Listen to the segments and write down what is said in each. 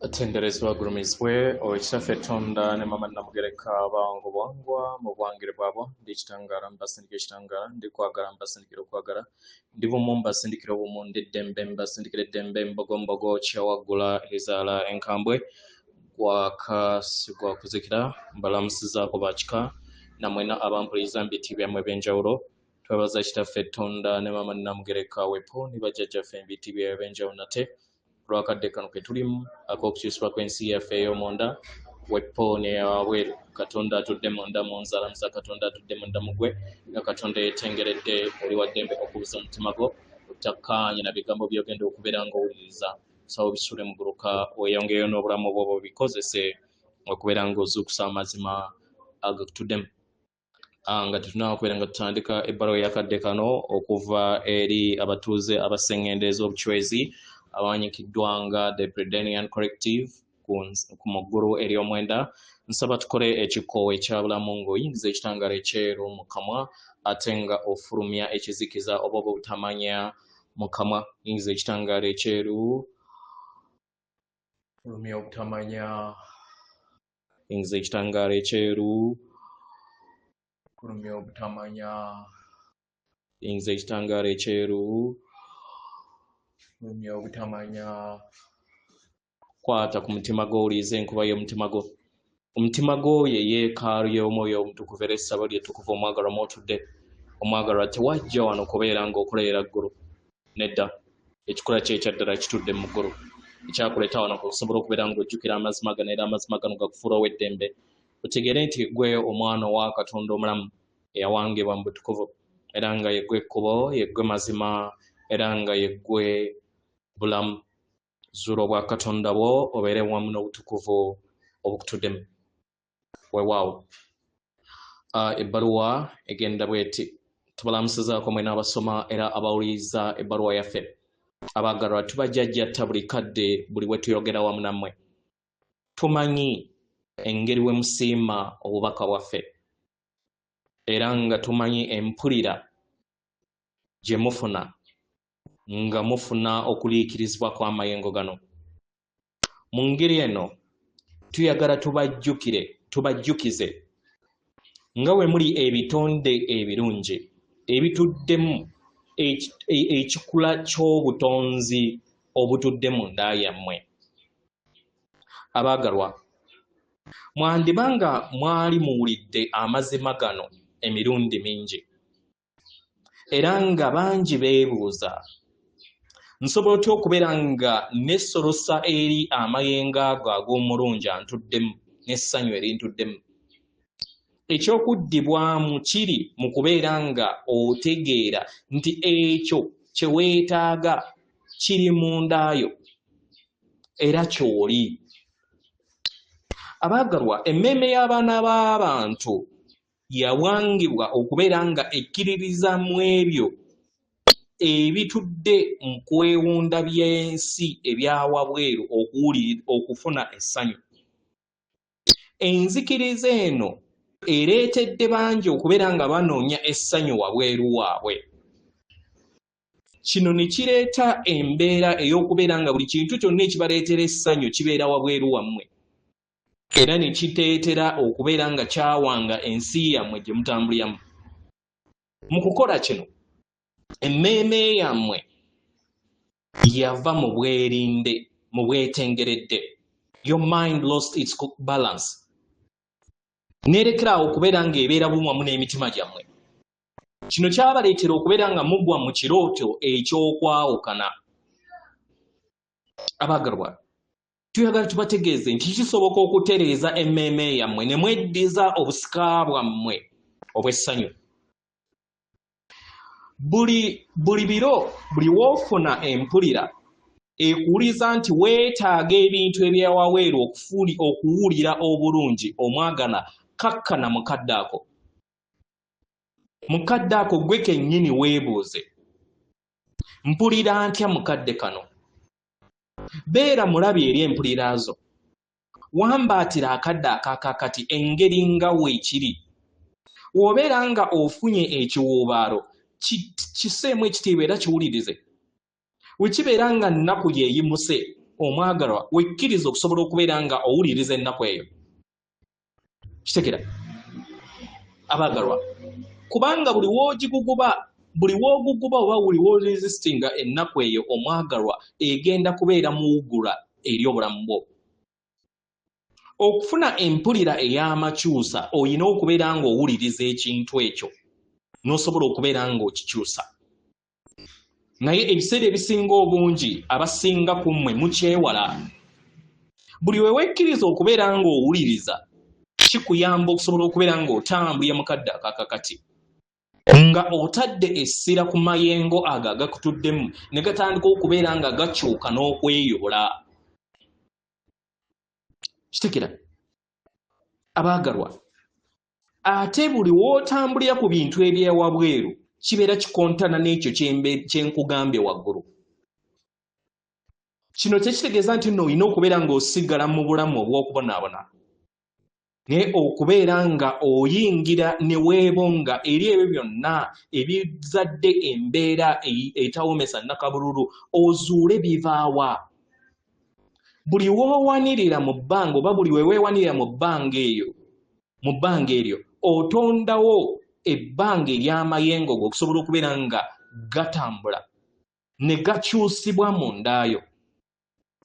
Atenderezwa agurumizwe owekisafe tonda ne mama namugereka bango bwangwa mu bwangire bwabo ndikitangara mbasindikira ekitangara ndikwagala mbasindikira okwagala ndi bumu mbasindikira obumu ndiddembe mbasindikira eddembe mbogombogo kyawagula ezaala enkambwe gwakasigwa kuzikira mbalamusizaako bakika namwena abampuliza mbiti byamwe ebyenjawulo twebaza kitaffe tonda ne mama namugereka wepo nibajjajjaffe mbiti byabwe ebyenjawulo nate lwakadde kano ke tulimu ak'okukyusibwa kw'ensi yaffe ey'omonda wepo neyawabweru katonda atudde munda mu nzalamuza katonda atudde munda mugwe nga katonda yetengeredde oli waddembe okubuza omutima gwo otakkaanye na bigambo byogenda okubeera ng'owuliriza sawo bisule muguluka weyongeyo n'obulamu bwobwo bikozese okubeera ng'ozuukusa amazima agakutuddemu nga tetunaba kubeera nga tutandika ebbaluwa yakadde kano okuva eri abatuuze abaseŋŋende ez'obucwezi abawanyikiddwa nga the Predenian Collective ku muggulu eri omwenda nsaba tukole ekikoowo ekyabulamu ng'oyingiza ekitangaala ekyeru mu kamwa ate nga ofulumya ekizikiza oba obutamanya mu kamwa yingiza ekitangaala ekyeru fulumya obutamanya yingiza ekitangaala ekyeru fulumya obutamanya yingiza ekitangaala ekyeru fulumya obutamanya kwata ku mutima gwo owuliriza enkuba y'omutima gwo omutima gwo ye yeekaalu y'omwoyo omutukuvu era essabo lyettukuvu omwagalwa mwotudde omwagalwa tewajja wano kubeera ng'okolerera ggulu nedda ekikula kye ekyaddala kitudde mu ggulu ekyakuleeta wano kusobola okubeera ng'ojjukira amazima gano era amazima gano gakufuula ow'eddembe otegeere nti gwe omwana owa katonda omulamu eyawangibwa mu butukuvu era nga yeggwe ekkubo yeggwe mazima era nga yeggwe bulamu zuula obwa katonda bwo obeere wamu n'obutukuvu obukutuddemu weewaawo ebbaluwa egenda bweti tubalamusizaako mwena abasoma era abawuliriza ebbaluwa yaffe abaagalwa tubajjajjatta buli kadde buli bwe tuyogera wamu nammwe tumanyi engeri we musiima obubaka bwaffe era nga tumanyi empulira gye mufuna nga mufuna okuliikirizibwa kw'amayengo gano mu ngeri eno tuyagala tubajjukize nga we muli ebitonde ebirungi ebituddemu ekikula ky'obutonzi obutudde mu nda yammwe abaagalwa mwandibanga mwali muwulidde amazima gano emirundi mingi era nga bangi beebuuza nsobola otya okubeera nga nesolosa eri amayengo ago ag'omulungi antuddemu n'essanyu erintuddemu ekyokuddibwamu kiri mu kubeera nga otegeera nti ekyo kye weetaaga kiri mu ndaayo era ky'oli abaagalwa emmeeme y'abaana b'abantu yawangibwa okubeera nga ekkiririza mu ebyo ebitudde mu kwewunda by'ensi ebyawabweru okufuna essanyu enzikiriza eno ereetedde bangi okubeera nga banoonya essanyu wabweru waabwe kino ne kireeta embeera ey'okubeera nga buli kintu kyonna ekibaleetera essanyu kibeera wabweru wammwe era ne kiteetera okubeera nga kyawanga ensi yammwe gye mutambuliramu mu kukola kino emmeeme yammwe yava mu bwerinde mu bwetengeredde your mind lost its balance neerekerawo okubeera nga ebeera bumu wamu n'emitima gyammwe kino kyabaleetera okubeera nga mugwa mu kirooto eky'okwawukana abaagalwa tuyagala tubategeeze nti kisoboka okutereeza emmeeme yammwe ne mweddiza obusika bwammwe obw'essanyu buli biro buli woofuna empulira ekuwuliza nti weetaaga ebintu ebyawabweru okuwulira obulungi omwagala kakkana mukadde ako gwe kennyini weebuuze mpulira ntya mukadde kano beera mulabi eri empulira zo wambaatira akadde akaakakati engeri nga weekiri w'obeera nga ofunye ekiwuubaalo kiseemu ekitiibwa era kiwulirize wekibeera nga nnaku yeyimuse omwagalwa wekkiriza okusobola okubeera nga owuliriza ennaku eyo. Kitegera abaagalwa, kubanga buli wooguguba oba buli wooresistinga ennaku eyo omwagalwa egenda kubeera muwugula eri obulamu bwo. Okufuna empulira ey'amakyusa oyina okubeera nga owuliriza ekintu ekyo n'osobola okubeera nga okikyusa. Naye ebiseera ebisinga obungi abasinga ku mmwe mukyewala. Buli we wekkiriza okubeera nga owuliriza kikuyamba okusobola okubeera nga otambulira mu kadde akakakati, nga otadde essira ku mayengo ago agakutuddemu ne gatandika okubeera nga gakyuka n'okweyola. Kitegera abaagalwa, ate buli w'otambulira ku bintu ebyewabweru kibeera kikontana n'ekyo kyenkugambye waggulu. Kino tekitegeeza nti nno olina okubeera ng'osigala mu bulamu obw'okubonaabona, naye okubeera nga oyingira ne weebonga eri ebyo byonna ebizadde embeera etawomesa nnakabululu, ozuule bivaawa. Buli w'owanirira mu bbanga oba buli we weewanirira mu bbanga eryo otondawo ebbanga ery'amayengo go okusobola okubeera nga gatambula ne gakyusibwa mu ndaayo.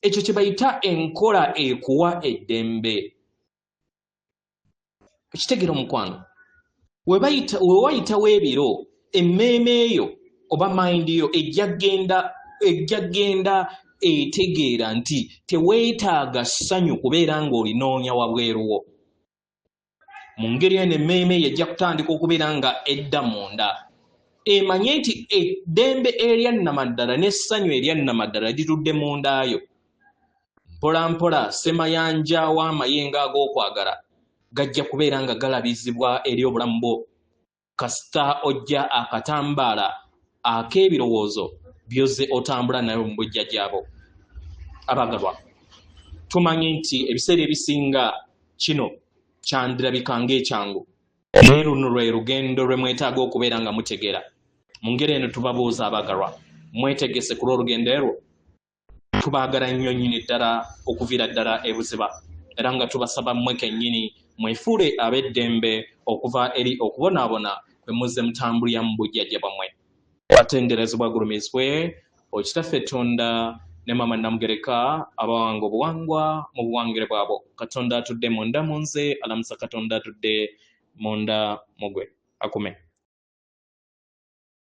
Ekyo kye bayita enkola ekuwa eddembe. Ekitegera omukwano, we wayitawo ebiro emmeeme eyo oba mayindi yo ejja genda etegeera nti teweetaaga ssanyu kubeera ng'olinoonya wabweruwo. Mu ngeri eno emmeeme eyo ejja kutandika okubeera nga edda munda, emanye nti eddembe erya nnamaddala n'essanyu erya nnamaddala litudde mu ndaayo. Mpola mpola semayanja w'amayengo ag'okwagala gajja kubeera nga galabizibwa eri obulamu bwo kasita ojja akatambaala ak'ebirowoozo byoze otambula nayo mu bujja gyabo. Abaagalwa, tumanyi nti ebiseera ebisinga kino kyandirabika ng'ekyangu, naye luno lwe lugendo lwe mwetaaga okubeera nga mutegeera. Mu ngeri eno tubabuuza abaagalwa, mwetegese ku lw'olugendo erwo? Tubaagala nnyo nnyini ddala okuviira ddala ebuziba, era nga tubasaba mmwe kennyini mwefuule ab'eddembe okuva eri okubonaabona kwe muzze mutambulira mu bujjajja bwammwe. Batenderezebwa gulumizibwe Okitaffe Katonda ne Maama Namugereka abawanga obuwangwa mu buwangire bwabo. Katonda atudde munda mu nze, alamusa Katonda atudde munda mu gwe. Akume.